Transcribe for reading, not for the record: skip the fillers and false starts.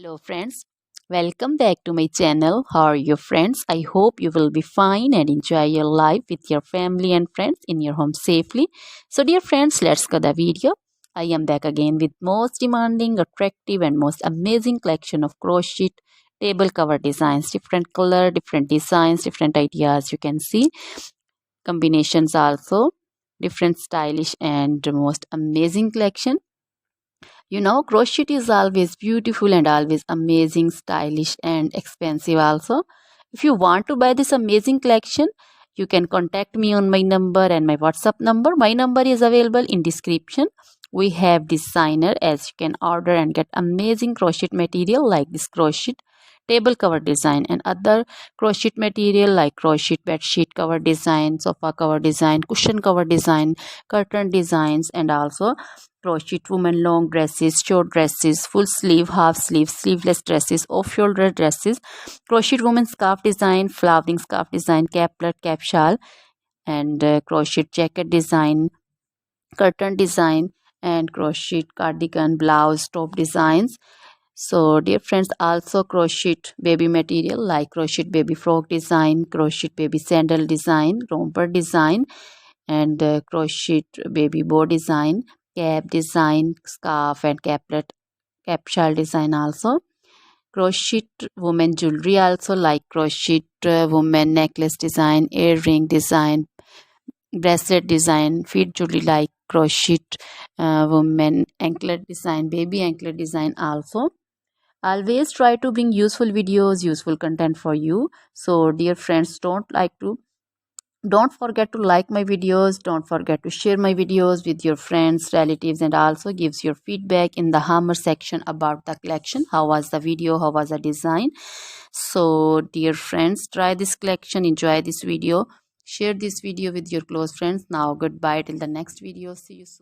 Hello friends, welcome back to my channel. How are you friends? I hope you will be fine and enjoy your life with your family and friends in your home safely. So dear friends, let's go the video. I am back again with most demanding, attractive and most amazing collection of crochet table cover designs. Different color, different designs, different ideas you can see. Combinations also. Different stylish and most amazing collection. You know, crochet is always beautiful and always amazing, stylish and expensive also. If you want to buy this amazing collection, you can contact me on my number and my WhatsApp number. My number is available in description. We have designer as you can order and get amazing crochet material like this crochet table cover design and other crochet material like crochet bed sheet cover design, sofa cover design, cushion cover design, curtain designs, and also crochet women long dresses, short dresses, full sleeve, half sleeve, sleeveless dresses, off shoulder dresses, crochet woman scarf design, flowering scarf design, caplet, cap shawl, and crochet jacket design, curtain design, and crochet cardigan, blouse, top designs. So dear friends, also crochet baby material like crochet baby frock design, crochet baby sandal design, romper design, and crochet baby bow design, cap design, scarf and caplet, cap shawl design also. Crochet woman jewelry also like crochet woman necklace design, earring design, bracelet design, feet jewelry like crochet woman anklet design, baby anklet design also. Always try to bring useful videos, useful content for you. So dear friends, don't forget to like my videos, don't forget to share my videos with your friends, relatives, and also gives your feedback in the hammer section about the collection. How was the video, how was the design? So dear friends, try this collection, enjoy this video, share this video with your close friends. Now goodbye till the next video, see you soon.